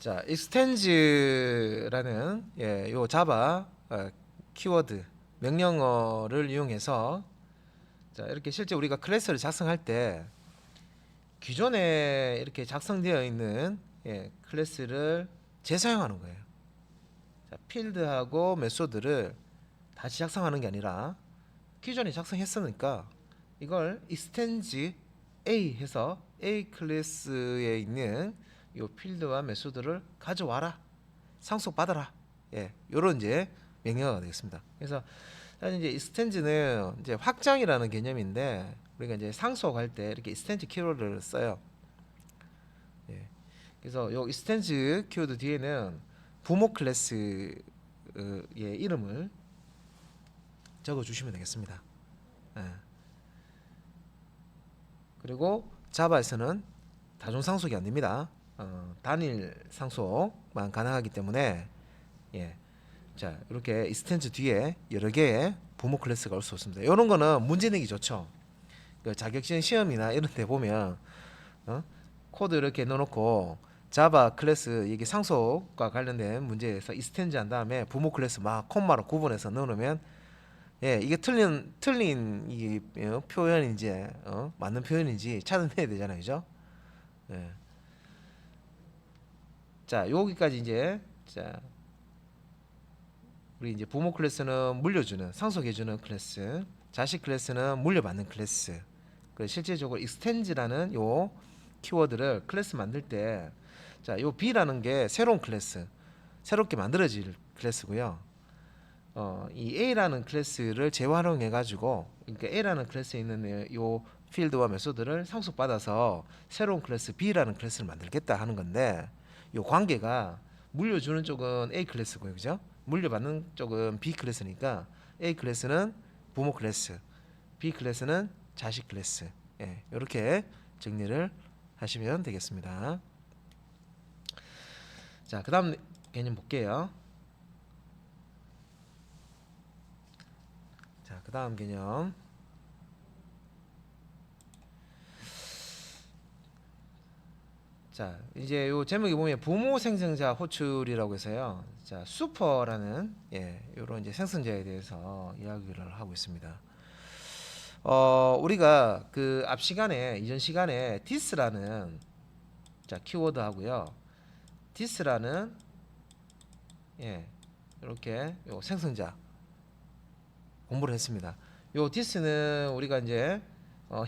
자, extend라는 요 자바 키워드 명령어를 이용해서 자, 이렇게 실제 우리가 클래스를 작성할 때 기존에 이렇게 작성되어 있는 클래스를 재사용하는 거예요. 자, 필드하고 메소드를 다시 작성하는 게 아니라 기존에 작성했으니까 이걸 extend A 해서 A 클래스에 있는 요 필드와 메소드를 가져와라, 상속받아라. 요런 이제 명령어가 되겠습니다. 그래서 사실 이제 extend는 이제 확장이라는 개념인데 우리가 이제 상속할 때 이렇게 extend 키워드를 써요. 그래서 요 extend 키워드 뒤에는 부모 클래스의 이름을 적어 주시면 되겠습니다. 그리고 자바에서는 다중 상속이 안 됩니다. 단일 상속만 가능하기 때문에 자, 이렇게 extend 뒤에 여러 개의 부모 클래스가 올 수 있습니다. 이런 거는 문제 내기 좋죠. 그 자격증 시험이나 이런 데 보면 코드 이렇게 넣어놓고 자바 클래스 이게 상속과 관련된 문제에서 extend 한 다음에 부모 클래스 막 콤마로 구분해서 넣어놓으면 이게 틀린 이 표현인지 맞는 표현인지 찾아내야 되잖아요, 그죠? 자, 여기까지 이제 자, 우리 이제 부모 클래스는 물려주는 상속해주는 클래스, 자식 클래스는 물려받는 클래스. 그래서 실제적으로 extend라는 요 키워드를 클래스 만들 때, 자, 요 B라는 게 새로운 클래스, 새롭게 만들어질 클래스고요. 이 A라는 클래스를 재활용해 가지고, 그러니까 A라는 클래스에 있는 요 필드와 메소드를 상속받아서 새로운 클래스 B라는 클래스를 만들겠다 하는 건데, 요 관계가 물려주는 쪽은 A 클래스고요, 그죠? 물려받는 쪽은 B 클래스니까 A 클래스는 부모 클래스, B 클래스는 자식 클래스. 이렇게 정리를 하시면 되겠습니다. 자, 그다음 개념 볼게요. 자, 그다음 개념. 자, 이제 요 제목에 보면 부모 생성자 호출이라고 해서요. 자, 슈퍼라는 요런 이제 생성자에 대해서 이야기를 하고 있습니다. 우리가 그 앞 시간에 이전 시간에 디스라는 자, 키워드 하고요. 디스라는 이렇게 요 생성자 공부를 했습니다. 요 디스는 우리가 이제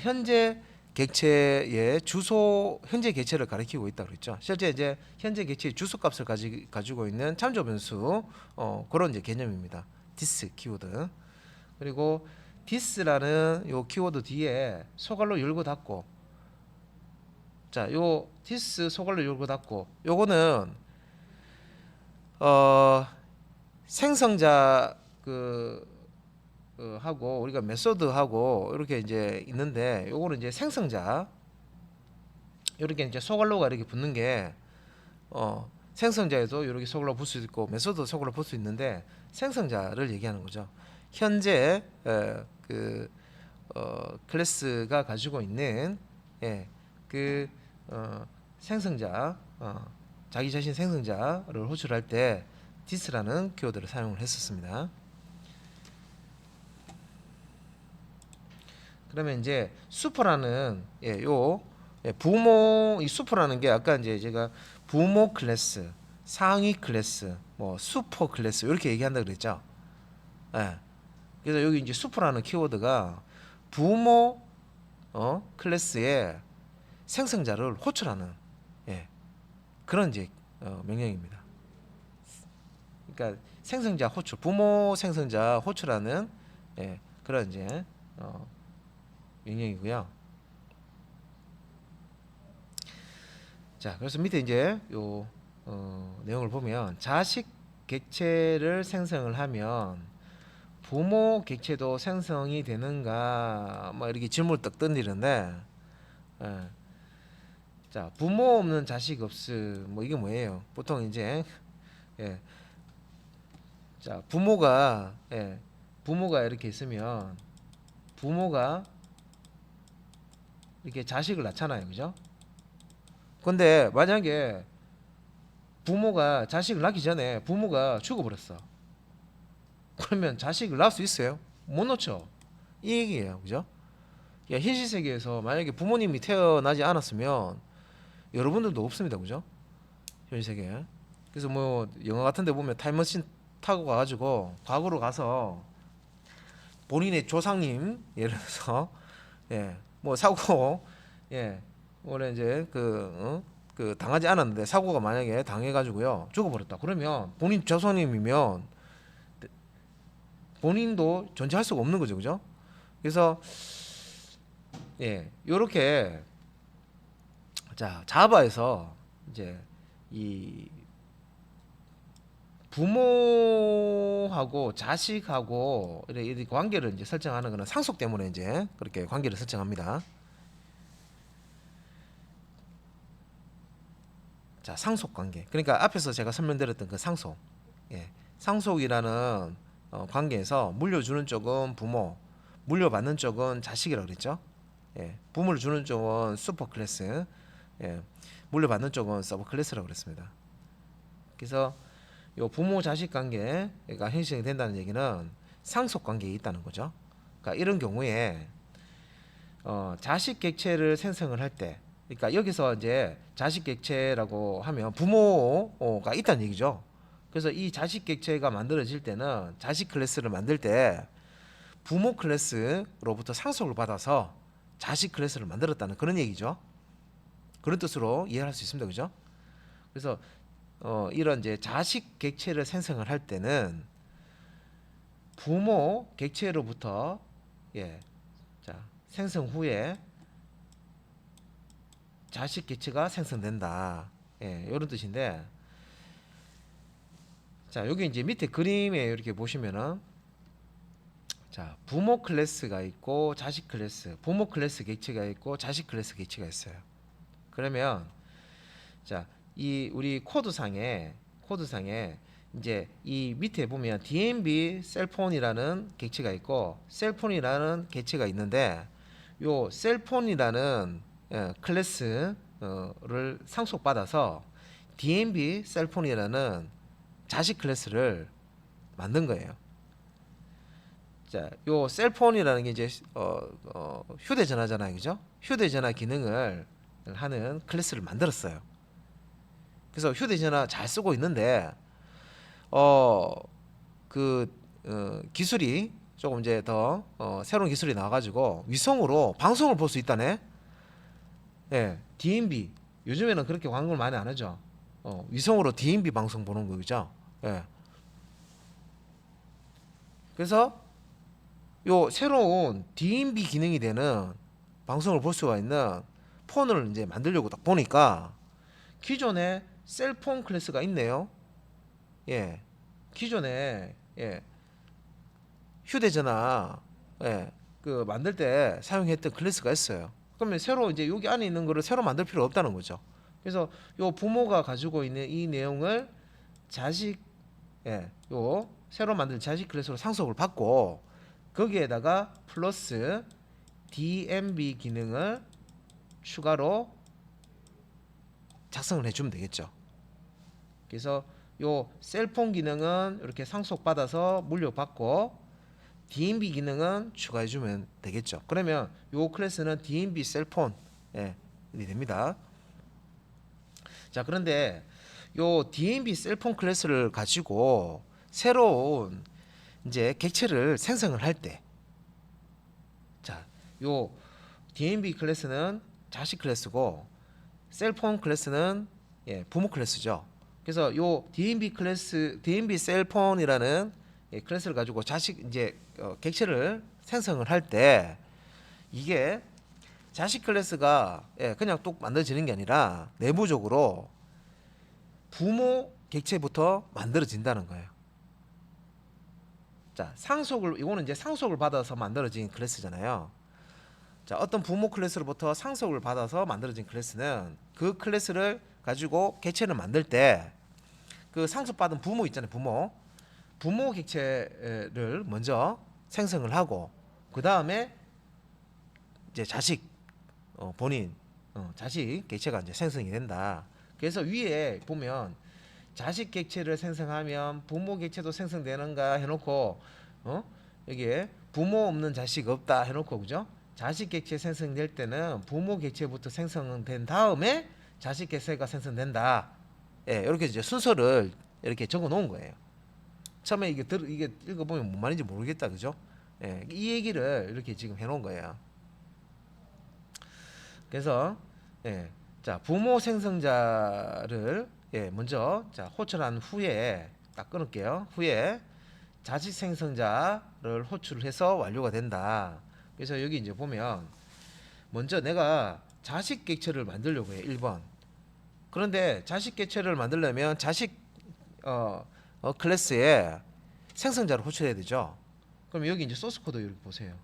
현재 객체의 주소 현재 객체를 가리키고 있다 그랬죠. 실제 이제 현재 객체의 주소 값을 가지고 있는 참조 변수 그런 이제 개념입니다. 디스 키워드. 그리고 디스라는 요 키워드 뒤에 소갈로 열고 닫고 자, 요 디스 소갈로 열고 닫고 요거는 생성자 하고 우리가 메소드하고 이렇게 이제 있는데 요거는 이제 생성자 이렇게 이제 소갈로가 이렇게 붙는 게 생성자에도 이렇게 소갈로 붙을 수 있고 메소드 소갈로 붙을 수 있는데 생성자를 얘기하는 거죠. 현재 클래스가 가지고 있는 그 생성자 자기 자신 생성자를 호출할 때 디스라는 키워드를 사용을 했었습니다. 그러면 이제 슈퍼라는 부모 이 슈퍼라는 게 아까 이제 제가 부모 클래스, 상위 클래스, 뭐 슈퍼 클래스 이렇게 얘기한다 그랬죠. 그래서 여기 이제 슈퍼라는 키워드가 부모 클래스의 생성자를 호출하는 그런 이제 명령입니다. 그러니까 생성자 호출, 부모 생성자 호출하는 그런 이제 명령이고요. 자, 그래서 밑에 이제 요 내용을 보면 자식 객체를 생성을 하면 부모 객체도 생성이 되는가 뭐 이렇게 질문을 떡 던지는데 자, 부모 없는 자식 없음 뭐 이게 뭐예요? 보통 이제 자, 부모가 이렇게 있으면 부모가 이렇게 자식을 낳잖아요, 그죠? 근데 만약에 부모가 자식을 낳기 전에 부모가 죽어버렸어. 그러면 자식을 낳을 수 있어요? 못 낳죠. 이 얘기예요, 그죠? 야, 현실 세계에서 만약에 부모님이 태어나지 않았으면 여러분들도 없습니다, 그죠? 현실 세계. 그래서 뭐 영화 같은데 보면 타임머신 타고 가가지고 과거로 가서 본인의 조상님 예를 들어서 뭐 사고 원래 이제 그 당하지 않았는데 사고가 만약에 당해가지고요 죽어버렸다. 그러면 본인 조상님이면 본인도 존재할 수가 없는 거죠, 그죠? 그래서 요렇게 자 자바에서 이제 이 부모하고 자식하고 이렇게 관계를 이제 설정하는 거는 상속 때문에 이제 그렇게 관계를 설정합니다. 자, 상속 관계. 그러니까 앞에서 제가 설명드렸던 그 상속. 상속이라는 관계에서 물려주는 쪽은 부모, 물려받는 쪽은 자식이라고 그랬죠. 부모를 주는 쪽은 슈퍼 클래스, 물려받는 쪽은 서브 클래스라고 그랬습니다. 그래서 요 부모 자식 관계가 형성이 된다는 얘기는 상속 관계에 있다는 거죠. 그러니까 이런 경우에 자식 객체를 생성을 할 때, 그러니까 여기서 이제 자식 객체라고 하면 부모가 있다는 얘기죠. 그래서 이 자식 객체가 만들어질 때는 자식 클래스를 만들 때 부모 클래스로부터 상속을 받아서 자식 클래스를 만들었다는 그런 얘기죠. 그런 뜻으로 이해할 수 있습니다, 그죠? 그래서 이런 이제 자식 객체를 생성을 할 때는 부모 객체로부터 자 생성 후에 자식 객체가 생성된다. 이런 뜻인데, 자 여기 이제 밑에 그림에 이렇게 보시면은 자 부모 클래스가 있고 자식 클래스, 부모 클래스 객체가 있고 자식 클래스 객체가 있어요. 그러면 자 이 우리 코드상에 이제 이 밑에 보면 DMB 셀폰이라는 객체가 있고 셀폰이라는 객체가 있는데 요 셀폰이라는 클래스를 상속받아서 DMB 셀폰이라는 자식 클래스를 만든 거예요. 자, 요 셀폰이라는 게 이제 휴대전화잖아요, 그죠? 휴대전화 기능을 하는 클래스를 만들었어요. 그래서 휴대전화 잘 쓰고 있는데 기술이 조금 이제 더 새로운 기술이 나와가지고 위성으로 방송을 볼 수 있다네. DMB 요즘에는 그렇게 광고를 많이 안 하죠. 위성으로 DMB 방송 보는 거죠. 그래서 요 새로운 DMB 기능이 되는 방송을 볼 수가 있는 폰을 이제 만들려고 딱 보니까 기존에 셀폰 클래스가 있네요. 기존에 휴대전화 그 만들 때 사용했던 클래스가 있어요. 그러면 새로 이제 여기 안에 있는 거를 새로 만들 필요 없다는 거죠. 그래서 요 부모가 가지고 있는 이 내용을 자식 요 새로 만든 자식 클래스로 상속을 받고 거기에다가 플러스 DMB 기능을 추가로 작성을 해주면 되겠죠. 그래서 요 셀폰 기능은 이렇게 상속받아서 물려받고 DMB 기능은 추가해주면 되겠죠. 그러면 요 클래스는 DMB 셀폰이 됩니다. 자, 그런데 요 DMB 셀폰 클래스를 가지고 새로운 이제 객체를 생성을 할 때, 자, 요 DMB 클래스는 자식 클래스고 셀폰 클래스는 부모 클래스죠. 그래서 요 DMB 클래스, DMB 셀폰이라는 클래스를 가지고 자식 이제 객체를 생성을 할 때 이게 자식 클래스가 그냥 뚝 만들어지는 게 아니라 내부적으로 부모 객체부터 만들어진다는 거예요. 자, 이거는 이제 상속을 받아서 만들어진 클래스잖아요. 자, 어떤 부모 클래스로부터 상속을 받아서 만들어진 클래스는 그 클래스를 가지고 객체를 만들 때 그 상속받은 부모 있잖아요. 부모 객체를 먼저 생성을 하고 그 다음에 이제 자식 본인 자식 객체가 이제 생성이 된다. 그래서 위에 보면 자식 객체를 생성하면 부모 객체도 생성되는가 해놓고 여기에 부모 없는 자식 없다 해놓고 그죠? 자식 객체 생성될 때는 부모 객체부터 생성된 다음에 자식 객체가 생성된다. 예, 이렇게 이제 순서를 이렇게 적어 놓은 거예요. 처음에 이게 읽어보면 뭔 말인지 모르겠다, 그죠? 예, 이 얘기를 이렇게 지금 해놓은 거예요. 그래서 예, 자 부모 생성자를 먼저 자 호출한 후에 딱 끊을게요. 후에 자식 생성자를 호출해서 완료가 된다. 그래서 여기 이제 보면 먼저 내가 자식 객체를 만들려고 해. 1번. 그런데 자식 객체를 만들려면 자식 클래스에 생성자를 호출해야 되죠. 그럼 여기 이제 소스 코드 이렇게 보세요.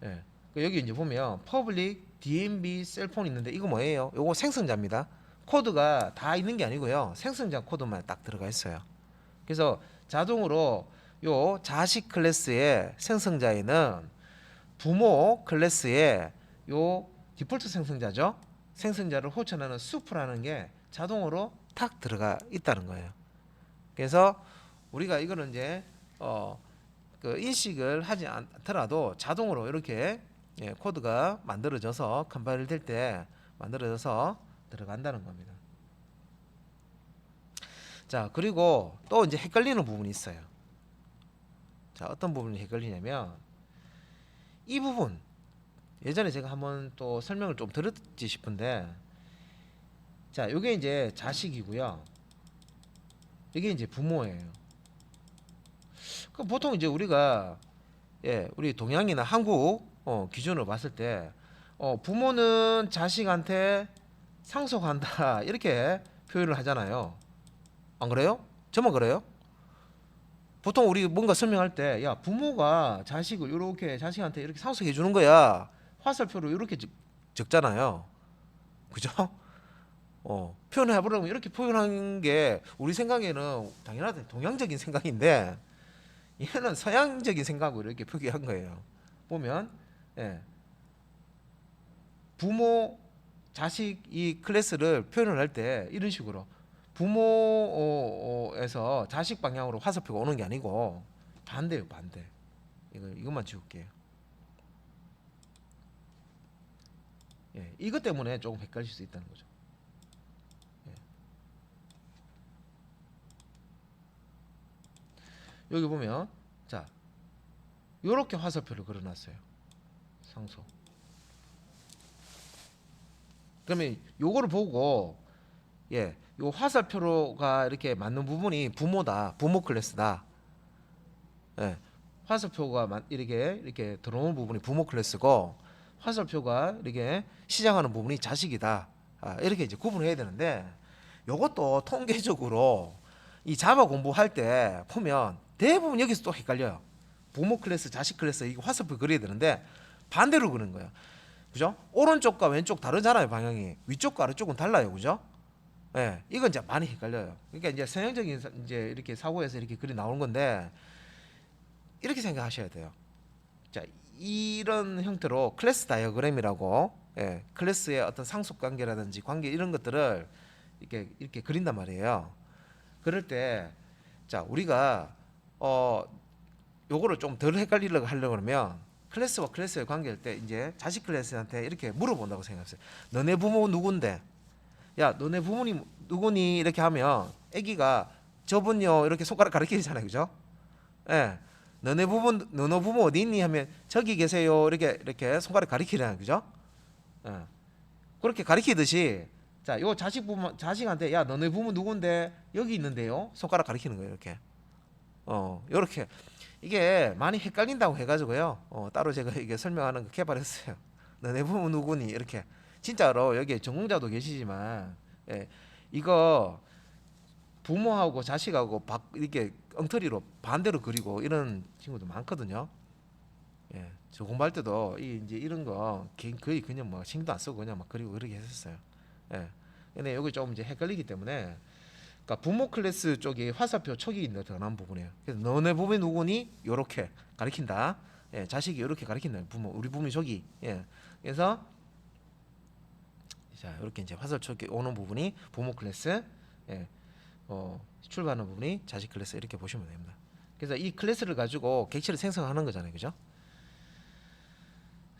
예. 여기 이제 보면 public DMB 셀폰 있는데 이거 뭐예요? 요거 생성자입니다. 코드가 다 있는 게 아니고요. 생성자 코드만 딱 들어가 있어요. 그래서 자동으로 요 자식 클래스의 생성자에는 부모 클래스의 요 디폴트 생성자죠. 생성자를 호출하는 수프라는 게 자동으로 탁 들어가 있다는 거예요. 그래서 우리가 이거는 이제 그 인식을 하지 않더라도 자동으로 이렇게 코드가 만들어져서 컴파일 될 때 만들어져서 들어간다는 겁니다. 자, 그리고 또 이제 헷갈리는 부분이 있어요. 자, 어떤 부분이 헷갈리냐면 이 부분 예전에 제가 한번 또 설명을 좀 드렸지 싶은데 자, 요게 이제 자식이고요. 이게 이제 부모예요. 그 보통 이제 우리가 우리 동양이나 한국 기준으로 봤을 때 부모는 자식한테 상속한다 이렇게 표현을 하잖아요. 안 그래요? 저만 그래요? 보통 우리 뭔가 설명할 때 야 부모가 자식을 이렇게 자식한테 이렇게 상속해 주는 거야 화살표로 이렇게 적잖아요. 그죠? 표현해 보려면 이렇게 표현하는 게 우리 생각에는 당연하다 동양적인 생각인데 얘는 서양적인 생각으로 이렇게 표기한 거예요. 보면 부모 자식 이 클래스를 표현을 할 때 이런 식으로 부모에서 자식 방향으로 화살표가 오는 게 아니고 반대예요, 반대. 이것만 지울게요. 이것 때문에 조금 헷갈릴 수 있다는 거죠. 여기 보면 자 요렇게 화살표를 그려놨어요. 상속. 그러면 요거를 보고 요 화살표가 이렇게 맞는 부분이 부모다, 부모 클래스다. 화살표가 이렇게 들어오는 부분이 부모 클래스고 화살표가 이렇게 시작하는 부분이 자식이다. 이렇게 이제 구분을 해야 되는데 요것도 통계적으로 이 자바 공부할 때 보면 대부분 여기서 또 헷갈려요. 부모 클래스, 자식 클래스 이거 화살표 그려야 되는데 반대로 그리는 거예요. 그죠? 오른쪽과 왼쪽 다르잖아요, 방향이. 위쪽과 아래쪽은 달라요. 그죠? 이건 이제 많이 헷갈려요. 그러니까 이제 서양적인 이제 이렇게 사고에서 이렇게 글이 나오는 건데 이렇게 생각하셔야 돼요. 자, 이런 형태로 클래스 다이어그램이라고 클래스의 어떤 상속 관계라든지 관계 이런 것들을 이렇게 그린단 말이에요. 그럴 때 자, 우리가 요거를 좀 덜 헷갈리려고 하려고 그러면 클래스와 클래스의 관계일 때 이제 자식 클래스한테 이렇게 물어본다고 생각하세요. 너네 부모 누군데? 야, 너네 부모님 누구니? 이렇게 하면 애기가 저분요 이렇게 손가락 가리키잖아요, 그죠? 너네 부모 어디 있니? 하면 저기 계세요. 이렇게 손가락 가리키잖아요, 그죠? 그렇게 가리키듯이 자, 요 자식한테 야, 너네 부모 누군데? 여기 있는데요. 손가락 가리키는 거예요, 이렇게. 요렇게 이게 많이 헷갈린다고 해가지고요. 따로 제가 이게 설명하는 거 개발했어요. 너네 부모 누구니? 이렇게 진짜로 여기 전공자도 계시지만 이거 부모하고 자식하고 이렇게 엉터리로 반대로 그리고 이런 친구도 많거든요. 저 공부할 때도 이제 이런 거 거의 그냥 뭐 신경도 안 쓰고 그냥 막 그리고 그렇게 했었어요. 근데 여기 좀 이제 헷갈리기 때문에 그러니까 부모 클래스 쪽이 화살표 촉이 있는 드러난 부분이에요. 그래서 너네 부모 누구니? 요렇게 가리킨다. 자식이 요렇게 가리킨다. 우리 부모 저기. 그래서 자, 이렇게 이제 화살 촉이 오는 부분이 부모 클래스. 출발하는 부분이 자식 클래스 이렇게 보시면 됩니다. 그래서 이 클래스를 가지고 객체를 생성하는 거잖아요, 그죠?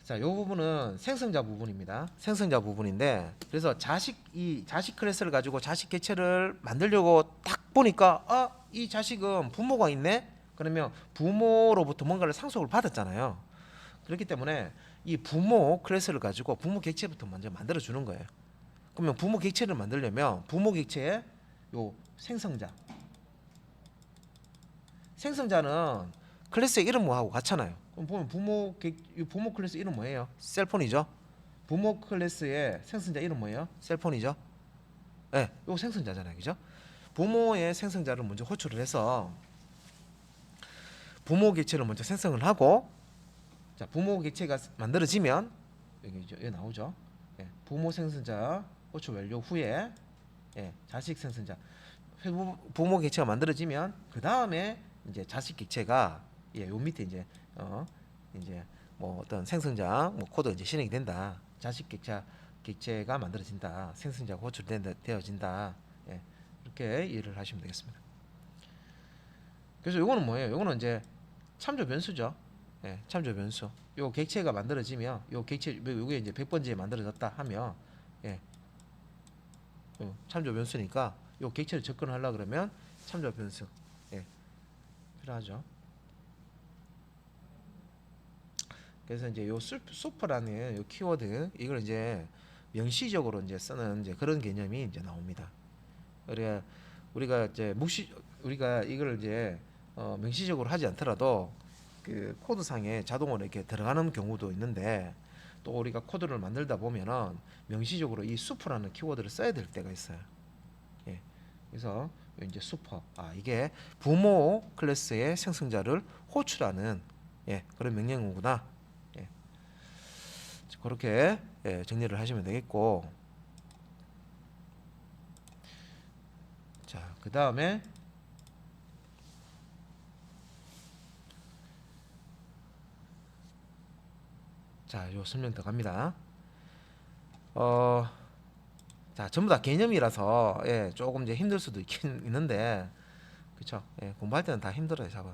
자, 요 부분은 생성자 부분입니다. 생성자 부분인데, 그래서 이 자식 클래스를 가지고 자식 객체를 만들려고 딱 보니까 이 자식은 부모가 있네. 그러면 부모로부터 뭔가를 상속을 받았잖아요. 그렇기 때문에 이 부모 클래스를 가지고 부모 객체부터 먼저 만들어 주는 거예요. 그러면 부모 객체를 만들려면 부모 객체의 요 생성자는 클래스의 이름 뭐하고 같잖아요. 그럼 보면 부모 클래스 이름 뭐예요? 셀폰이죠. 부모 클래스의 생성자 이름 뭐예요? 셀폰이죠. 네, 요 생성자잖아요, 그죠? 부모의 생성자를 먼저 호출을 해서 부모 객체를 먼저 생성을 하고, 자, 부모 객체가 만들어지면 여기 나오죠. 예, 부모 생성자 호출 완료 후에 자식 생성자 부모 객체가 만들어지면 그 다음에 이제 자식 객체가 요 밑에 이제 뭐 어떤 생성자 코드 이제 실행이 된다. 자식 객체가 만들어진다. 생성자가 호출되어진다. 이렇게 이해를 하시면 되겠습니다. 그래서 요거는 뭐예요? 요거는 이제 참조 변수죠. 참조 변수. 요 객체가 만들어지면 요 객체 요게 이제 100번째에 만들어졌다 하면 참조 변수니까 요 객체를 접근하려 그러면 참조 변수 필요하죠. 그래서 이제 요 슈퍼라는 요 키워드 이걸 이제 명시적으로 이제 쓰는 이제 그런 개념이 이제 나옵니다. 우리가 이제 우리가 이걸 이제 명시적으로 하지 않더라도 그 코드상에 자동으로 이렇게 들어가는 경우도 있는데, 또 우리가 코드를 만들다 보면은 명시적으로 이 슈퍼라는 키워드를 써야 될 때가 있어요. 그래서 이제 슈퍼 이게 부모 클래스의 생성자를 호출하는 그런 명령어구나. 그렇게 정리를 하시면 되겠고, 자, 그 다음에 요 설명 더 갑니다. 자, 전부 다 개념이라서 조금 이제 힘들 수도 있긴 있는데, 그렇죠? 공부할 때는 다 힘들어요, 잡아.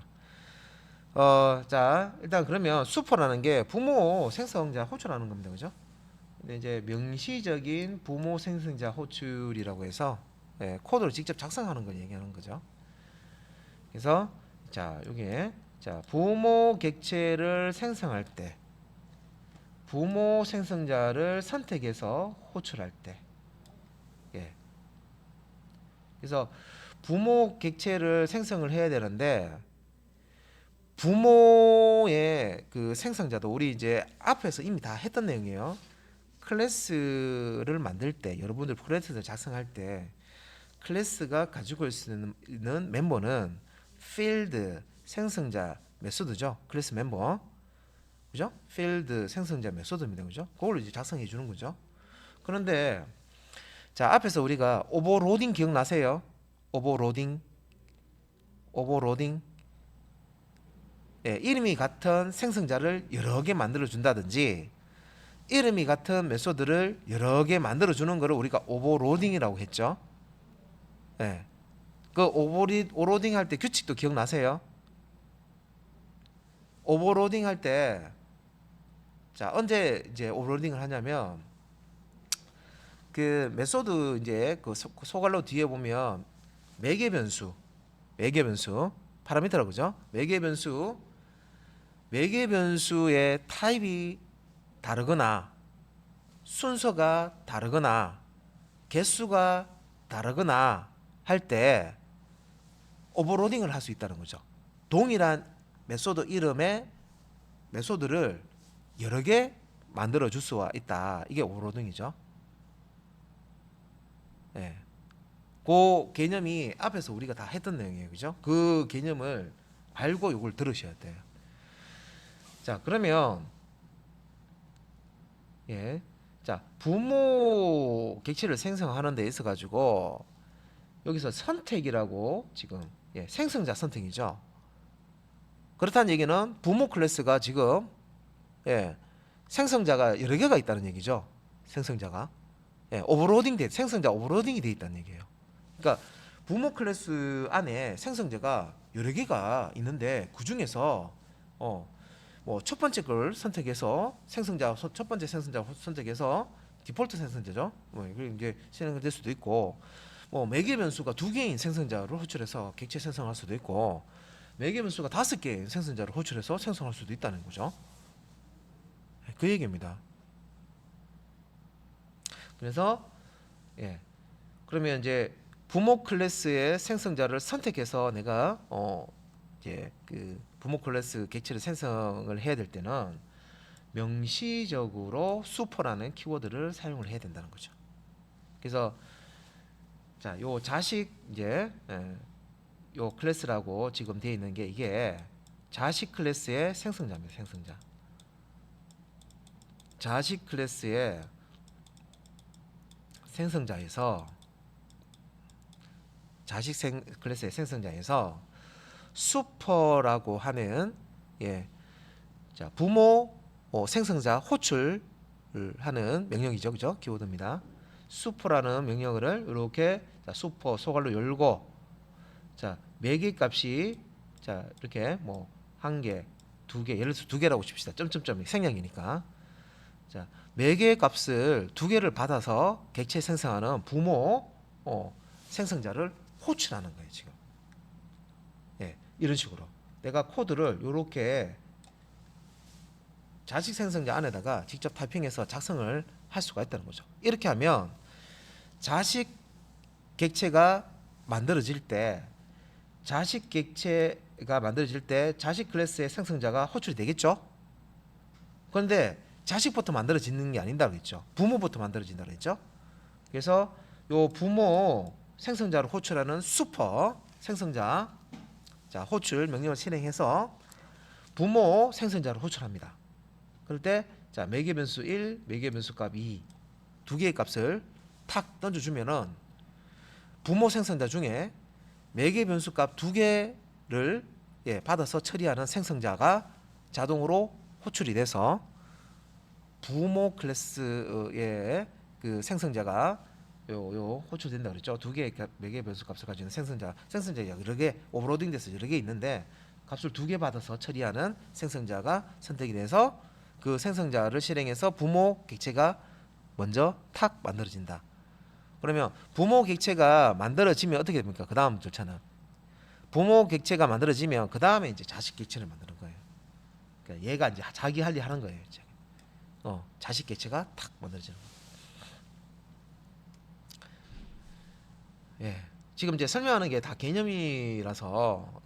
자, 일단 그러면 슈퍼라는 게 부모 생성자 호출하는 겁니다, 그죠? 근데 이제 명시적인 부모 생성자 호출이라고 해서 코드를 직접 작성하는 걸 얘기하는 거죠. 그래서 자, 여기에 자, 부모 객체를 생성할 때 부모 생성자를 선택해서 호출할 때, 그래서 부모 객체를 생성을 해야 되는데, 부모의 그 생성자도 우리 이제 앞에서 이미 다 했던 내용이에요. 클래스를 만들 때, 여러분들 클래스를 작성할 때 클래스가 가지고 있는 멤버는 필드 생성자 메소드죠. 클래스 멤버, 그죠? 필드 생성자 메소드입니다, 그죠? 그걸 이제 작성해 주는 거죠. 그런데 자, 앞에서 우리가 오버로딩 기억나세요? 오버로딩 이름이 같은 생성자를 여러 개 만들어 준다든지 이름이 같은 메소드를 여러 개 만들어 주는 것을 우리가 오버로딩이라고 했죠. 그 오버로딩 할 때 규칙도 기억나세요? 오버로딩 할 때 자, 언제 이제 오버로딩을 하냐면 그 메소드 이제 그 소갈로 뒤에 보면 매개 변수 파라미터라고 그죠? 매개 변수의 타입이 다르거나 순서가 다르거나 개수가 다르거나 할 때 오버로딩을 할 수 있다는 거죠. 동일한 메소드 이름의 메소드를 여러 개 만들어 줄 수가 있다. 이게 오버로딩이죠. 그 개념이 앞에서 우리가 다 했던 내용이에요, 그죠? 그 개념을 알고 이걸 들으셔야 돼요. 자, 그러면 자, 부모 객체를 생성하는 데 있어 가지고 여기서 선택이라고 지금 생성자 선택이죠. 그렇다는 얘기는 부모 클래스가 지금 생성자가 여러 개가 있다는 얘기죠. 생성자가 생성자 오버로딩이 돼 있다는 얘기예요. 그러니까 부모 클래스 안에 생성자가 여러 개가 있는데 그 중에서 뭐 첫 번째 걸 선택해서 생성자 첫 번째 생성자 선택해서 디폴트 생성자죠. 뭐 이게 이제 실행될 수도 있고, 뭐 매개 변수가 두 개인 생성자를 호출해서 객체 생성할 수도 있고, 매개 변수가 다섯 개인 생성자를 호출해서 생성할 수도 있다는 거죠. 그 얘기입니다. 그래서 그러면 이제 부모 클래스의 생성자를 선택해서 내가 이제 그 부모 클래스 객체를 생성을 해야 될 때는 명시적으로 슈퍼라는 키워드를 사용을 해야 된다는 거죠. 그래서 자, 요 자식 이제 요 클래스라고 지금 되어 있는 게 이게 자식 클래스의 생성자입니다. 생성자. 자식 클래스의 생성자에서 클래스의 생성자에서 슈퍼라고 하는 자, 부모 생성자 호출을 하는 명령이죠. 그죠? 키워드입니다. 슈퍼라는 명령어를 이렇게 자, 슈퍼 소괄로 열고 자, 매개 값이 자, 이렇게 뭐 한 개, 두 개, 예를 들어서 두 개라고 칩시다. 점점점이 생략이니까. 자, 매개 값을 두 개를 받아서 객체 생성하는 부모 생성자를 호출하는 거예요, 지금. 이런 식으로 내가 코드를 이렇게 자식 생성자 안에다가 직접 타이핑해서 작성을 할 수가 있다는 거죠. 이렇게 하면 자식 객체가 만들어질 때 자식 클래스의 생성자가 호출이 되겠죠. 그런데 자식부터 만들어지는 게 아닌다 그랬죠. 부모부터 만들어진다 그랬죠. 그래서 요 부모 생성자를 호출하는 슈퍼 생성자 자, 호출 명령을 실행해서 부모 생성자를 호출합니다. 그럴 때 자, 매개 변수 1, 매개 변수 값 2, 두 개의 값을 탁 던져 주면은 부모 생성자 중에 매개 변수 값 두 개를 받아서 처리하는 생성자가 자동으로 호출이 돼서 부모 클래스의 그 생성자가 요 호출된다 그랬죠. 두 개의 매개 변수 값을 가지는 생성자가 여러 개 오버로딩돼서 여러 개 있는데 값을 두 개 받아서 처리하는 생성자가 선택이 돼서 그 생성자를 실행해서 부모 객체가 먼저 탁 만들어진다. 그러면 부모 객체가 만들어지면 어떻게 됩니까? 그 다음 절차는 부모 객체가 만들어지면 그 다음에 이제 자식 객체를 만드는 거예요. 그러니까 얘가 이제 자기 할 일 하는 거예요. 이제. 자식 객체가 탁 만들어지는 거예요. 지금 이제 설명하는 게 다 개념이라서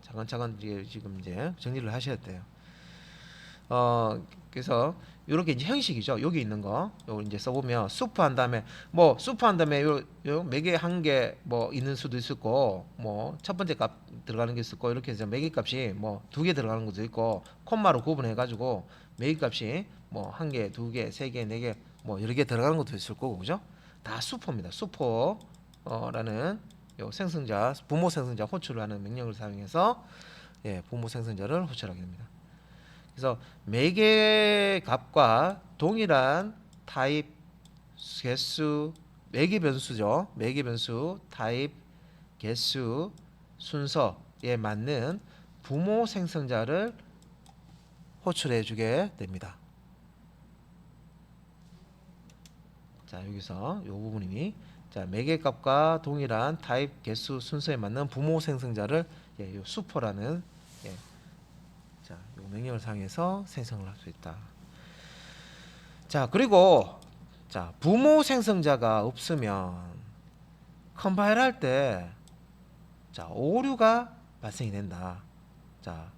차근차근 지금 이제 정리를 하셔야 돼요. 그래서 이렇게 이제 형식이죠. 여기 있는 거, 요 이제 써보면 수프 한 다음에 요 매개 한 개 뭐 있는 수도 있었고, 뭐 첫 번째 값 들어가는 게 있었고, 이렇게 해서 매개 값이 뭐 두 개 들어가는 것도 있고, 콤마로 구분해가지고 매개 값이 뭐 한 개, 두 개, 세 개, 네 개, 뭐 여러 개 들어가는 것도 있을 거고, 그죠? 다 수퍼입니다. 수퍼라는 요 생성자, 부모 생성자 호출을 하는 명령을 사용해서 부모 생성자를 호출하게 됩니다. 그래서 매개 값과 동일한 타입 개수 매개 변수죠. 매개 변수 타입 개수 순서에 맞는 부모 생성자를 호출해 주게 됩니다. 자, 여기서 이 부분이 자, 매개 값과 동일한 타입 개수 순서에 맞는 부모 생성자를 요 슈퍼라는 자, 요 명령을 사용해서 생성을 할 수 있다. 자, 그리고 자, 부모 생성자가 없으면 컴파일 할 때 자, 오류가 발생이 된다. 자,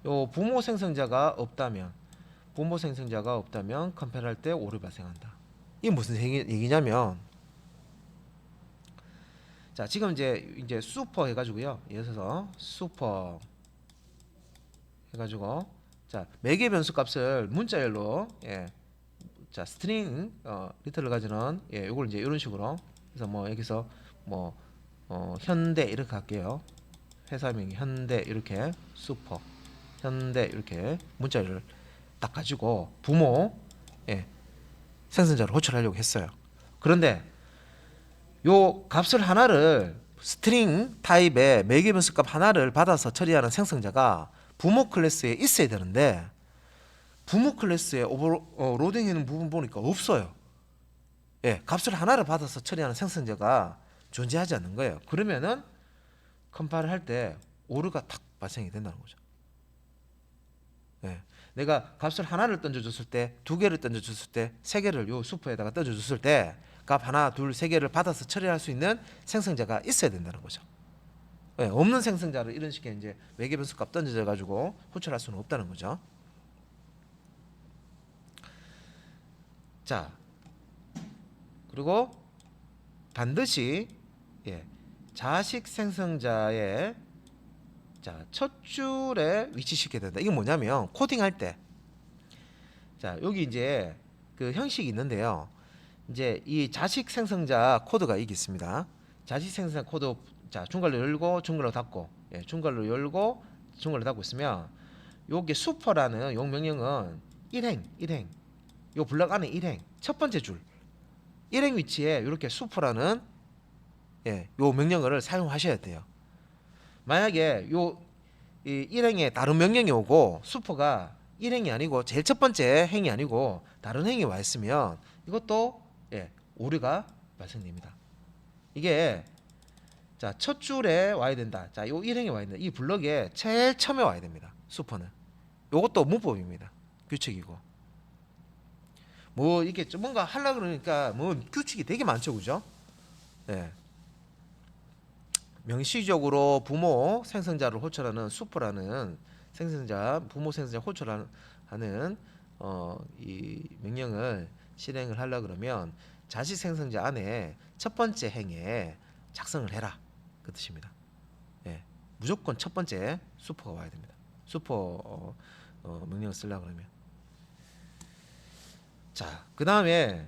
요 부모 생성자가 없다면 컴파일 할 때 오류 발생한다. 이게 무슨 얘기냐면 자, 지금 이제 슈퍼 해가지고요. 예를 들어서 슈퍼 해가지고 자, 매개 변수 값을 문자열로 자, 스트링 리터를 가지는 요걸 이제 이런 식으로 그래서 뭐 여기서 뭐 현대 이렇게 할게요. 회사명이 현대 이렇게 슈퍼 현대 이렇게 문자열을 딱 가지고 부모 생성자를 호출하려고 했어요. 그런데 요 값을 하나를 스트링 타입의 매개 변수값 하나를 받아서 처리하는 생성자가 부모 클래스에 있어야 되는데 부모 클래스에 로딩하는 부분 보니까 없어요. 예, 값을 하나를 받아서 처리하는 생성자가 존재하지 않는 거예요. 그러면은 컴파일을 할 때 오류가 탁 발생이 된다는 거죠. 예, 내가 값을 하나를 던져줬을 때, 두 개를 던져줬을 때, 세 개를 요 수포에다가 던져줬을 때 값 하나, 둘, 세 개를 받아서 처리할 수 있는 생성자가 있어야 된다는 거죠. 예, 없는 생성자를 이런 식의 이제 매개 변수 값 던져져 가지고 호출할 수는 없다는 거죠. 자, 그리고 반드시 예, 자식 생성자의 첫 줄에 위치시켜야 된다. 이게 뭐냐면 코딩할 때, 여기 이제 그 형식이 있는데요. 이제 이 자식 생성자 코드가 이게 있습니다. 자식 생성자 코드, 중괄호 열고 중괄호 닫고, 중괄호 열고 중괄호 닫고 있으면 요게 슈퍼라는 요 명령은 1행 요 블럭 안에 1행 첫 번째 줄 1행 위치에 이렇게 슈퍼라는 요 명령어를 사용하셔야 돼요. 만약에 요 이 1행에 다른 명령이 오고 슈퍼가 1행이 아니고 제일 첫 번째 행이 아니고 다른 행이 와 있으면 이것도 오류가 발생됩니다. 이게 첫 줄에 와야 된다. 요 1행에 와야 된다. 이 블럭에 제일 처음에 와야 됩니다. 슈퍼는. 요것도 문법입니다. 규칙이고. 뭐 이게 좀 뭔가 하려고 그러니까 뭐 규칙이 되게 많죠. 그죠? 예. 명시적으로 부모 생성자를 호출하는 슈퍼라는 부모 생성자 호출하는 이 명령을 실행을 하려고 그러면 자식 생성자 안에 첫 번째 행에 작성을 해라. 그 뜻입니다. 예. 무조건 첫 번째 슈퍼가 와야 됩니다. 슈퍼 명령을 쓰려고 그러면. 그 다음에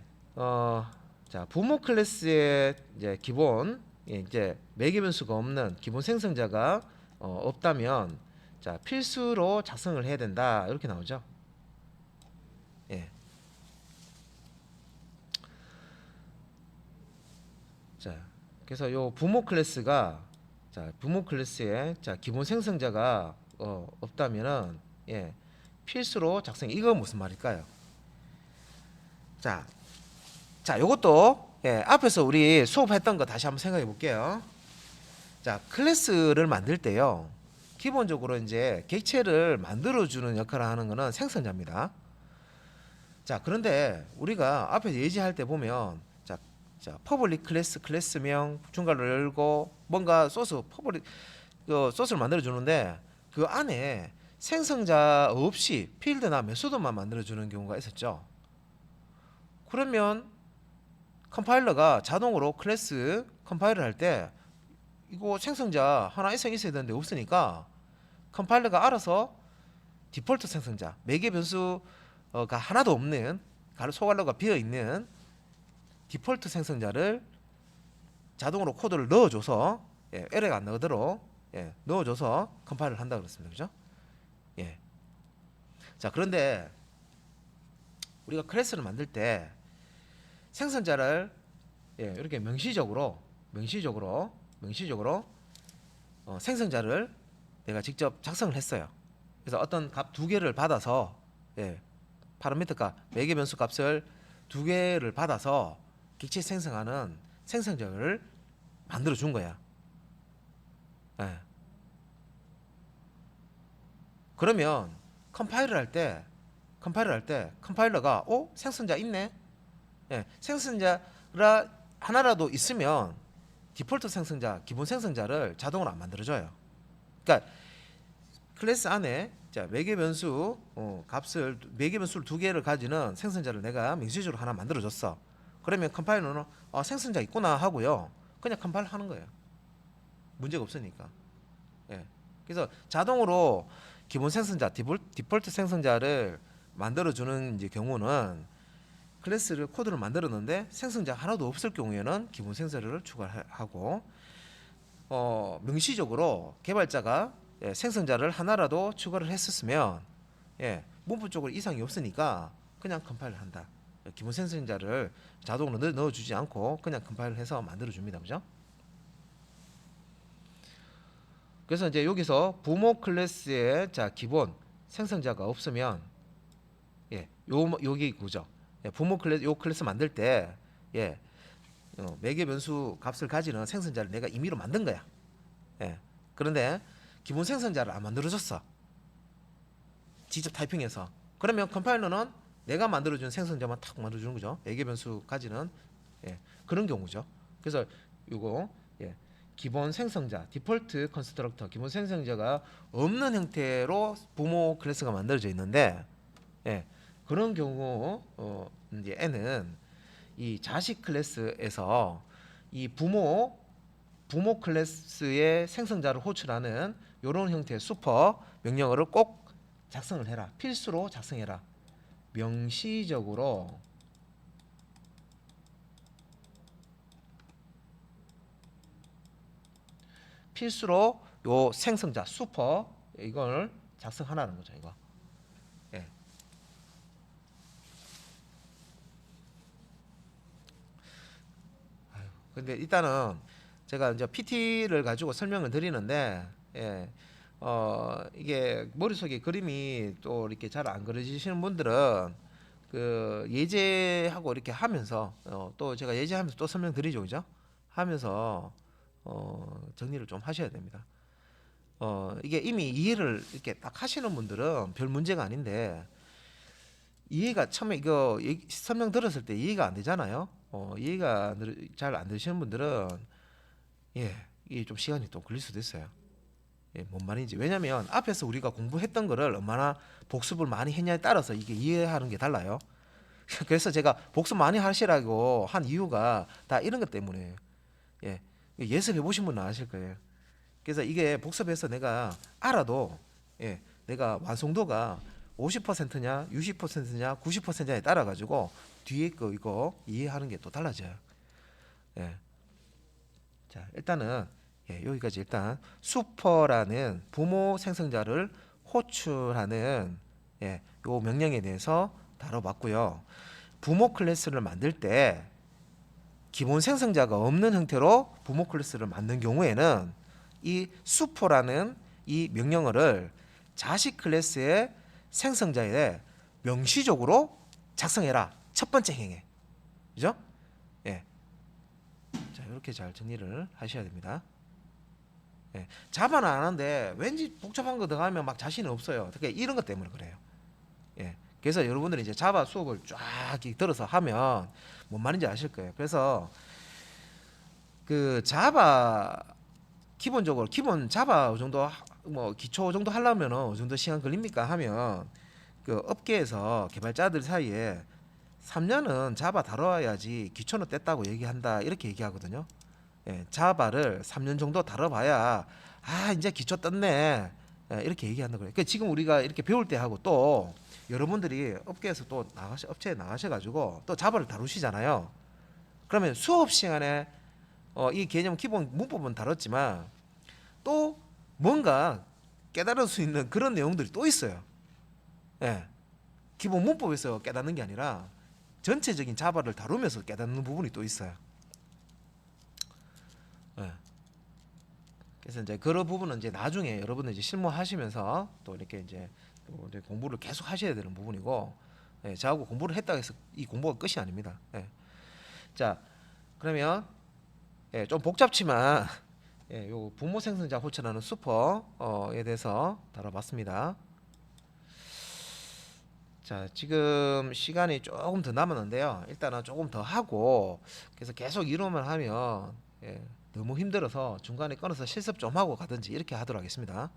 부모 클래스의 이제 기본 이제 매개 변수가 없는 기본 생성자가 없다면 필수로 작성을 해야 된다. 이렇게 나오죠. 예. 그래서 요 부모 클래스가 부모 클래스에 기본 생성자가 없다면은 필수로 작성. 이거 무슨 말일까요? 요것도 앞에서 우리 수업했던 거 다시 한번 생각해 볼게요. 클래스를 만들 때요. 기본적으로 이제 객체를 만들어 주는 역할을 하는 거는 생성자입니다. 그런데 우리가 앞에서 예지할 때 보면 퍼블릭 클래스 클래스명 중괄호 열고 뭔가 소스를 만들어 주는데 그 안에 생성자 없이 필드나 메소드만 만들어 주는 경우가 있었죠. 그러면 컴파일러가 자동으로 클래스 컴파일을 할 때 이거 생성자 하나 있어야 되는데 없으니까 컴파일러가 알아서 디폴트 생성자 매개 변수가 하나도 없는 소괄호가 비어있는 디폴트 생성자를 자동으로 코드를 넣어줘서 에러가 안 나오도록 넣어줘서 컴파일을 한다 그랬습니다. 그죠? 그런데 우리가 클래스를 만들 때 생성자를 이렇게 명시적으로 생성자를 내가 직접 작성을 했어요. 그래서 어떤 값 두 개를 받아서 파라미터 값 매개 변수 값을 두 개를 받아서 객체 생성하는 생성자를 만들어 준 거야. 그러면 컴파일을 할 때 컴파일러가 생성자 있네. 생성자가 하나라도 있으면 디폴트 생성자, 기본 생성자를 자동으로 안 만들어줘요. 그러니까 클래스 안에 매개 변수 매개 변수를 두 개를 가지는 생성자를 내가 명시적으로 하나 만들어줬어. 그러면 컴파일러는 생성자 있구나 하고요. 그냥 컴파일 하는 거예요. 문제가 없으니까. 그래서 자동으로 기본 생성자, 디폴트 생성자를 만들어주는 이제 경우는 클래스를 코드를 만들었는데 생성자 하나도 없을 경우에는 기본 생성자를 추가하고 명시적으로 개발자가 생성자를 하나라도 추가를 했었으면 문법적으로 이상이 없으니까 그냥 컴파일을 한다. 기본 생성자를 자동으로 넣어주지 않고 그냥 컴파일을 해서 만들어줍니다. 그죠? 그래서 이제 여기서 부모 클래스의 자 기본 생성자가 없으면 여기 구조. 부모 클래스 요 클래스 만들 때 매개 변수 값을 가지는 생성자를 내가 임의로 만든 거야. 그런데 기본 생성자를 안 만들어줬어. 직접 타이핑해서. 그러면 컴파일러는 내가 만들어준 생성자만 탁 만들어주는 거죠. 매개 변수 가지는 그런 경우죠. 그래서 요거 기본 생성자 디폴트 컨스트럭터 기본 생성자가 없는 형태로 부모 클래스가 만들어져 있는데 그런 경우 이제 N은 이 자식 클래스에서 이 부모 클래스의 생성자를 호출하는 이런 형태의 슈퍼 명령어를 꼭 작성을 해라. 필수로 작성해라. 명시적으로 필수로 요 생성자 슈퍼 이걸 작성하라는 거죠. 이거. 근데 일단은 제가 이제 PT를 가지고 설명을 드리는데 이게 머릿속에 그림이 또 이렇게 잘 안 그려지시는 분들은 그 예제하고 이렇게 하면서 또 제가 예제하면서 또 설명드리죠, 그죠? 하면서 정리를 좀 하셔야 됩니다. 이게 이미 이해를 이렇게 딱 하시는 분들은 별 문제가 아닌데 이해가 처음에 이거 설명 들었을 때 이해가 안 되잖아요. 이해가 잘 안 되시는 분들은 이게 좀 시간이 또 걸릴 수도 있어요. 뭔 말인지. 왜냐면 앞에서 우리가 공부했던 거를 얼마나 복습을 많이 했냐에 따라서 이게 이해하는 게 달라요. 그래서 제가 복습 많이 하시라고 한 이유가 다 이런 것 때문에 예습해 보신 분은 아실 거예요. 그래서 이게 복습해서 내가 알아도 내가 완성도가 50%냐 60%냐 90%냐에 따라 가지고 뒤에 거 이거 이해하는 게 또 달라져요. 자 일단은 여기까지 일단 슈퍼라는 부모 생성자를 호출하는 요 명령에 대해서 다뤄봤고요. 부모 클래스를 만들 때 기본 생성자가 없는 형태로 부모 클래스를 만든 경우에는 이 슈퍼라는 이 명령어를 자식 클래스의 생성자에 명시적으로 작성해라. 첫 번째 행위. 그죠? 자, 이렇게 잘 정리를 하셔야 됩니다. 자바는 안 하는데 왠지 복잡한 거 들어가면 막 자신이 없어요. 특히 이런 것 때문에 그래요. 그래서 여러분들이 이제 자바 수업을 쫙 들어서 하면 뭔 말인지 아실 거예요. 그래서 그 자바 기본적으로 기본 자바 정도 뭐 기초 정도 하려면 어느 정도 시간 걸립니까 하면 그 업계에서 개발자들 사이에 3년은 자바 다뤄야지 기초는 뗐다고 얘기한다 이렇게 얘기하거든요. 자바를 3년 정도 다뤄봐야 이제 기초 떴네 이렇게 얘기한다 그래요. 그러니까 지금 우리가 이렇게 배울 때 하고 또 여러분들이 업계에서 또 업체에 나가셔가지고 또 자바를 다루시잖아요. 그러면 수업 시간에 이 개념 기본 문법은 다뤘지만 또 뭔가 깨달을 수 있는 그런 내용들이 또 있어요. 기본 문법에서 깨닫는 게 아니라 전체적인 자바를 다루면서 깨닫는 부분이 또 있어요. 그래서 이제 그런 부분은 이제 나중에 여러분들 이제 실무하시면서 또 이렇게 이제 또 이제 공부를 계속 하셔야 되는 부분이고, 저하고 공부를 했다고 해서 이 공부가 끝이 아닙니다. 자, 그러면 좀 복잡지만 요 부모 생성자 호출하는 슈퍼에 대해서 다뤄봤습니다. 자, 지금 시간이 조금 더 남았는데요. 일단은 조금 더 하고 그래서 계속 이론만 하면 너무 힘들어서 중간에 끊어서 실습 좀 하고 가든지 이렇게 하도록 하겠습니다.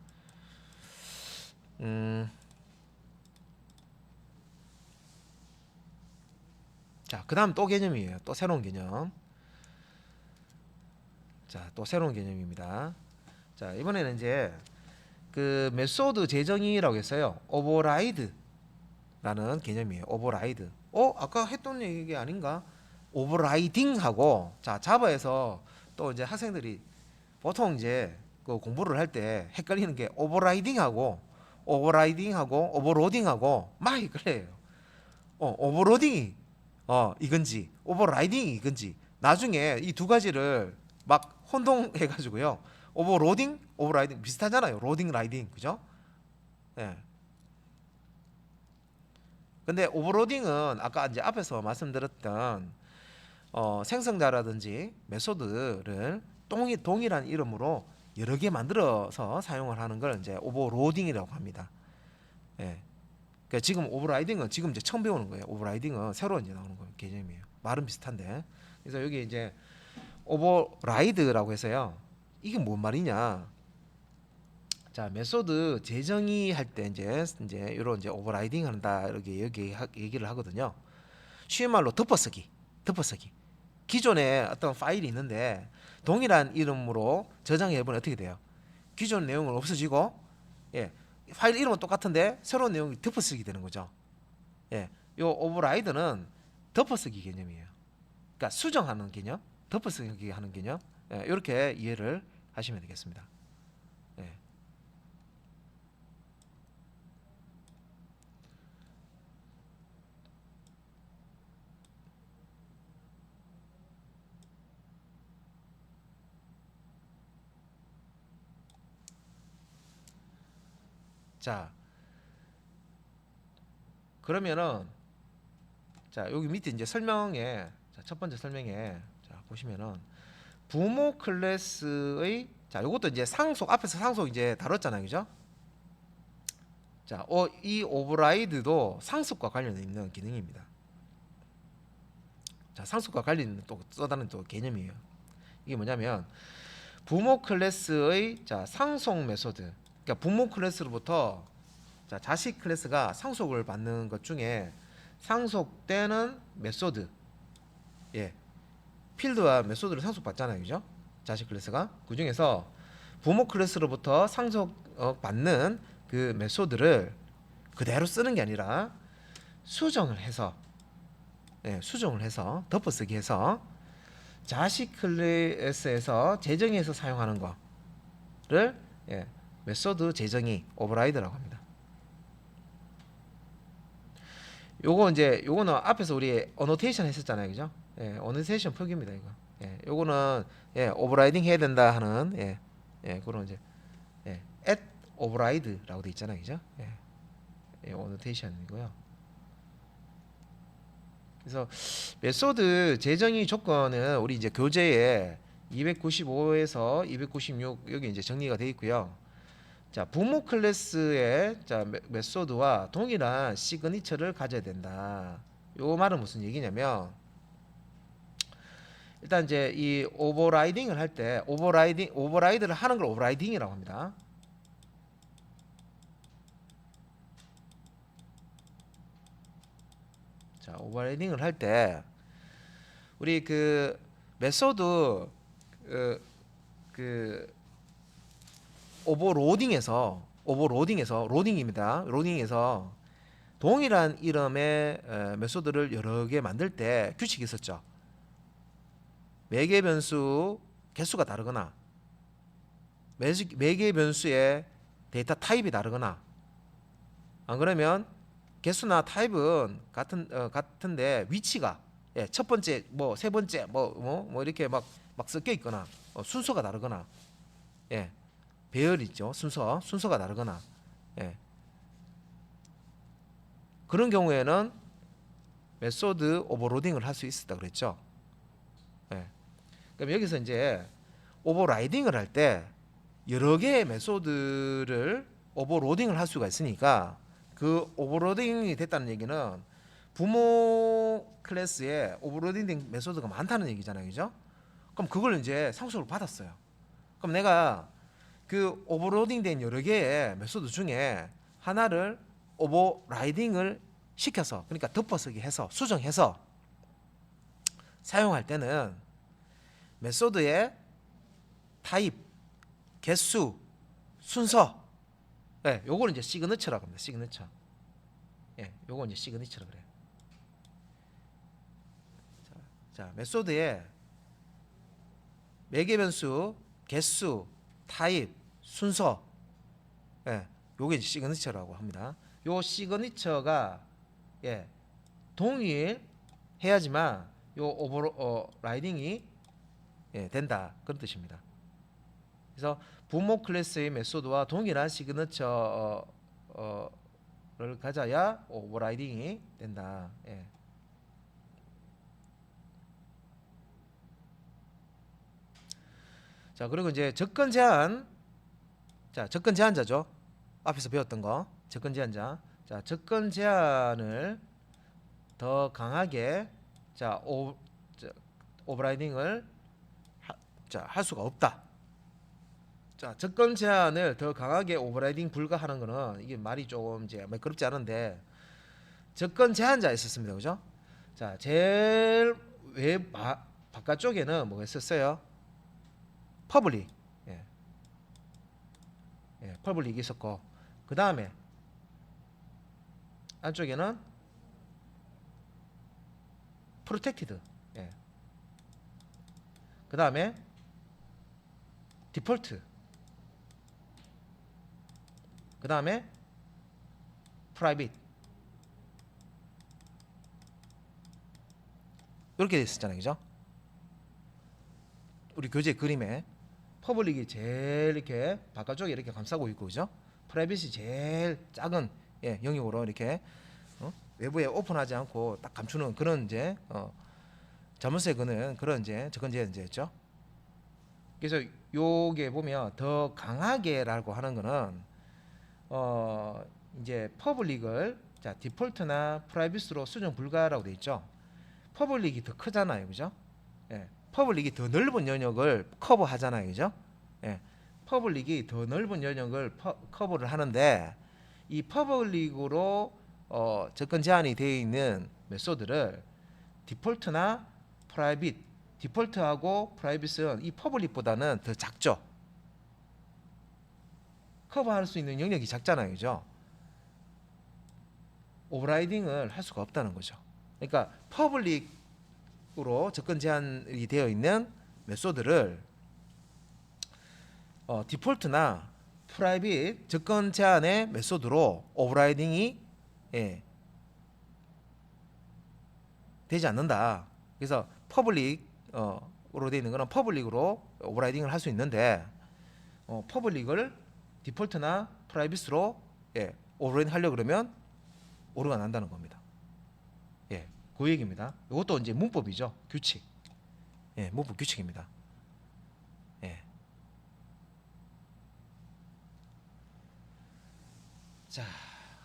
자, 그 다음 또 개념이에요. 또 새로운 개념. 자, 또 새로운 개념입니다. 자, 이번에는 이제 그 메소드 재정의라고 했어요. 오버라이드라는 개념이에요. 오버라이드. 아까 했던 얘기 아닌가? 오버라이딩하고 자, 자바에서 또 이제 학생들이 보통 이제 그 공부를 할 때 헷갈리는 게 오버라이딩하고 오버로딩하고 막 그래요. 오버로딩이 이건지 오버라이딩이 이건지 나중에 이 두 가지를 막 혼동해 가지고요. 오버로딩, 오버라이딩 비슷하잖아요. 로딩 라이딩 그죠? 예. 근데 오버로딩은 아까 이제 앞에서 말씀드렸던 생성자라든지 메소드를 동일한 이름으로 여러 개 만들어서 사용을 하는 걸 이제 오버로딩이라고 합니다. 예. 그러니까 지금 오버라이딩은 지금 이제 처음 배우는 거예요. 오버라이딩은 새로 이제 나오는 거예요. 개념이에요. 말은 비슷한데. 그래서 여기 이제 오버라이드라고 해서요. 이게 뭔 말이냐? 자, 메소드 재정의 할 때 이제 이런 이제 오버라이딩 한다 이렇게 얘기를 하거든요. 쉬운 말로 덮어쓰기. 기존에 어떤 파일이 있는데 동일한 이름으로 저장해 보면 어떻게 돼요? 기존 내용은 없어지고, 예, 파일 이름은 똑같은데 새로운 내용이 덮어쓰기 되는 거죠. 예, 요 오버라이드는 덮어쓰기 개념이에요. 그러니까 수정하는 개념, 덮어쓰기 하는 개념, 예, 이렇게 이해를 하시면 되겠습니다. 예. 자, 그러면은 자 여기 밑에 이제 설명에 첫 번째 설명에 자 보시면은 부모 클래스의 자 요것도 이제 상속 앞에서 상속 이제 다뤘잖아요, 그죠? 자, 이 오버라이드도 상속과 관련 있는 기능입니다. 자, 상속과 관련 있는 또 다른 또 개념이에요. 이게 뭐냐면 부모 클래스의 자 상속 메소드. 그러니까 부모 클래스로부터 자 자식 클래스가 상속을 받는 것 중에 상속되는 메소드, 예, 필드와 메소드를 상속받잖아요, 그죠? 자식 클래스가 그 중에서 부모 클래스로부터 상속 받는 그 메소드를 그대로 쓰는 게 아니라 수정을 해서, 예, 수정을 해서 덮어쓰기 해서 자식 클래스에서 재정의해서 사용하는 거를, 예, 메소드 재정의 오버라이드라고 합니다. 요거는 앞에서 우리 어노테이션 했었잖아요, 그죠? 예, 어노테이션 표기입니다, 이거. 예, 요거는, 예, 오버라이딩 해야 된다 하는, 예, 예, 그런 이제, 예, at override라고 돼 있잖아요, 그죠? 예, 예, 어노테이션이고요. 그래서 메소드 재정의 조건은 우리 이제 교재에 295에서 296 여기 이제 정리가 되어 있고요. 자, 부모 클래스의 자 메소드와 동일한 시그니처를 가져야 된다. 요 말은 무슨 얘기냐면 일단 이제 이 오버라이딩을 할 때 오버라이드를 하는 걸 오버라이딩이라고 합니다. 자, 오버라이딩을 할 때 우리 그 메소드 그 오버로딩에서 로딩입니다. 로딩에서 동일한 이름의 메소드를 여러 개 만들 때 규칙이 있었죠. 매개 변수 개수가 다르거나 매개 변수의 데이터 타입이 다르거나 안 그러면 개수나 타입은 같은데 위치가, 예, 첫 번째 뭐 세 번째 뭐 이렇게 막 섞여 있거나 순서가 다르거나, 예, 배열 있죠. 순서가 다르거나, 예, 그런 경우에는 메소드 오버로딩을 할 수 있었다 그랬죠. 예. 그럼 여기서 이제 오버라이딩을 할 때 여러 개의 메소드를 오버로딩을 할 수가 있으니까 그 오버로딩이 됐다는 얘기는 부모 클래스에 오버로딩된 메소드가 많다는 얘기잖아요, 그죠? 그럼 그걸 이제 상속을 받았어요. 그럼 내가 그 오버로딩된 여러 개의 메소드 중에 하나를 오버라이딩을 시켜서, 그러니까 덮어쓰기 해서 수정해서 사용할 때는 메소드의 타입, 개수, 순서, 예, 요거는 이제 시그니처라고 합니다. 시그니처. 예, 요거 이제 시그니처라고 그래요. 자, 메소드의 매개 변수, 개수, 타입, 순서, 예, 요게 이제 시그니처라고 합니다. 요 시그니처가, 예, 동일해야지만 요 오버라이딩이, 예, 된다 그런 뜻입니다. 그래서 부모 클래스의 메소드와 동일한 시그너처를 가져야 오버라이딩이 된다. 예. 자, 그리고 이제 접근 제한. 자, 접근 제한자죠. 앞에서 배웠던 거. 접근 제한자. 자, 접근 제한을 더 강하게 오버라이딩을 할 수가 없다. 자, 접근 제한을 더 강하게 오버라이딩 불가하는 거는 이게 말이 좀 이제 매끄럽지 않은데 접근 제한자 있었습니다. 그죠? 자, 제일 바깥쪽에는 뭐가 있었어요? 퍼블릭. 예. 예, 퍼블릭이 있었고 그 다음에 안쪽에는 프로텍티드. 예. 그 다음에 디폴트. 그 다음에 프라이빗. 이렇게 됐었잖아요. 그죠? 우리 교재 그림에 퍼블릭이 제일 이렇게 바깥쪽에 이렇게 감싸고 있고, 그죠? 프라이빗이 제일 작은 영역으로 이렇게 외부에 오픈하지 않고 딱 감추는 그런 이제 자물쇠 거는 그런 이제 접근 제한제였죠. 그래서 요게 보면 더 강하게라고 하는 거는 이제 퍼블릭을 디폴트나 프라이빗으로 수정 불가라고 돼 있죠. 퍼블릭이 더 크잖아요, 그죠? 예, 퍼블릭이 더 넓은 영역을 커버하잖아요, 그죠? 예, 퍼블릭이 더 넓은 영역을 커버를 하는데 이 퍼블릭으로 접근 제한이 되어 있는 메소드를 디폴트나 프라이빗, 디폴트하고 프라이빗은 이 퍼블릭보다는 더 작죠. 커버할 수 있는 영역이 작잖아요, 그죠? 오버라이딩을 할 수가 없다는 거죠. 그러니까 퍼블릭으로 접근 제한이 되어 있는 메소드를 디폴트나 프라이빗 접근 제한의 메소드로 오버라이딩이 되지 않는다. 그래서 퍼블릭으로 되어 있는 거는 퍼블릭으로 오버라이딩을 할 수 있는데 퍼블릭을 디폴트나 프라이빗으로 오버라이딩 하려고 그러면 오류가 난다는 겁니다. 예, 그 얘기입니다. 이것도 이제 문법이죠. 규칙. 예, 문법 규칙입니다. 예. 자,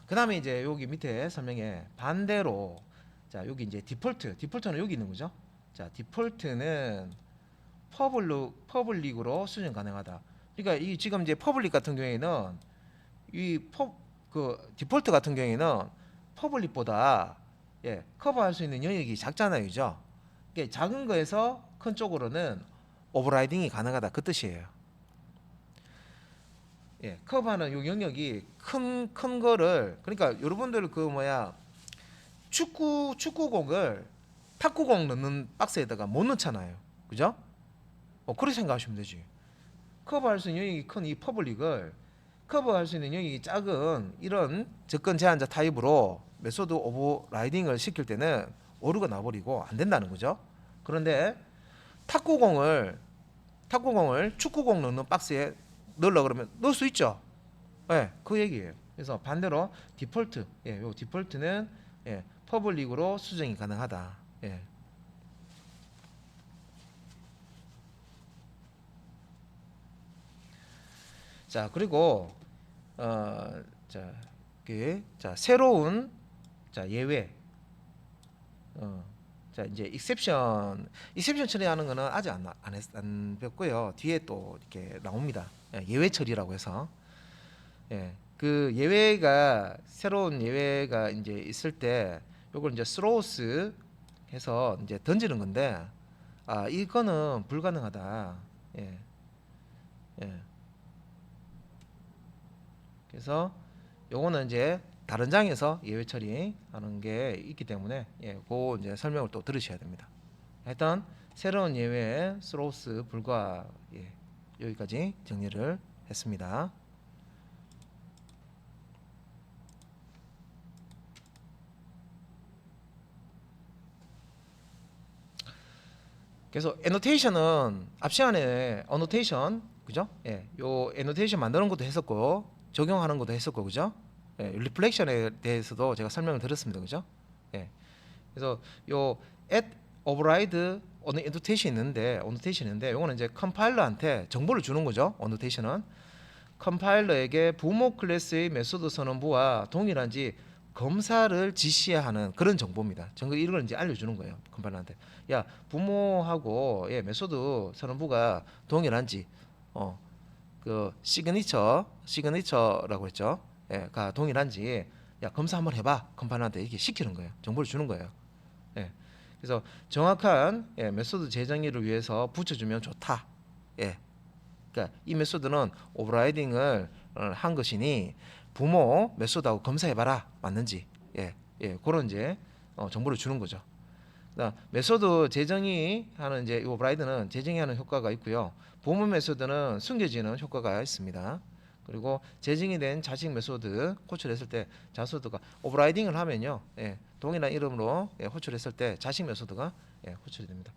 그다음에 이제 여기 밑에 설명에 반대로 여기 이제 디폴트는 여기 있는 거죠. 자, 디폴트는 퍼블릭으로 수정 가능하다. 그러니까 이 지금 이제 퍼블릭 같은 경우에는 그 디폴트 같은 경우에는 퍼블릭보다 커버할 수 있는 영역이 작잖아요, 그죠? 그러니까 작은 거에서 큰 쪽으로는 오버라이딩이 가능하다 그 뜻이에요. 커버하는 요 영역이 큰 거를 그러니까 여러분들 축구공을 탁구공 넣는 박스에다가 못 넣잖아요, 그죠? 그렇게 생각하시면 되지. 커버할 수 있는 영역이 큰 이 퍼블릭을 커버할 수 있는 영역이 작은 이런 접근 제한자 타입으로 메소드 오버라이딩을 시킬 때는 오류가 나버리고 안 된다는 거죠. 그런데 탁구공을 축구공 넣는 박스에 넣으려고 그러면 넣을 수 있죠. 그 얘기예요. 그래서 반대로 디폴트, 요 디폴트는 퍼블릭으로 수정이 가능하다. 자, 그리고 새로운 예외. 이제 익셉션 처리하는 거는 아직 안 배웠고요. 뒤에 또 이렇게 나옵니다. 예외 처리라고 해서. 그 예외가 새로운 예외가 이제 있을 때 요걸 이제 스로우스 해서 이제 던지는 건데 이거는 불가능하다. 그래서 요거는 이제 다른 장에서 예외 처리하는 게 있기 때문에 그 이제 설명을 또 들으셔야 됩니다. 일단 새로운 예외 스로우스 불가 여기까지 정리를 했습니다. 그래서 애노테이션은 앞 시간에 어노테이션 그죠? 예, 요 애노테이션 만드는 것도 했었고 적용하는 것도 했었고, 그죠? 예, 리플렉션에 대해서도 제가 설명을 드렸습니다, 그죠? 예, 그래서 요 at override annotation 있는데 요거는 이제 컴파일러한테 정보를 주는 거죠. annotation은 컴파일러에게 부모 클래스의 메소드 선언부와 동일한지 검사를 지시하는 그런 정보입니다. 이런 걸 이제 알려주는 거예요. 컴파일러한테. 야, 부모하고 예, 메소드 선언부가 동일한지 그 시그니처라고 했죠. 예, 가 동일한지 야, 검사 한번 해봐. 컴파일러한테 이렇게 시키는 거예요. 정보를 주는 거예요. 예. 그래서 정확한 예, 메소드 재정의를 위해서 붙여주면 좋다. 예. 그러니까 이 메소드는 오버라이딩을 한 것이니 부모 메소드하고 검사해봐라 맞는지 그런 이제 정보를 주는 거죠. 그다음 메소드 재정의 하는 이제 이 오버라이드는 재정의하는 효과가 있고요. 부모 메소드는 숨겨지는 효과가 있습니다. 그리고 재정이 된 자식 메소드 호출했을 때 자소드가 오버라이딩을 하면요, 동일한 이름으로 호출했을 때 자식 메소드가 호출이 됩니다.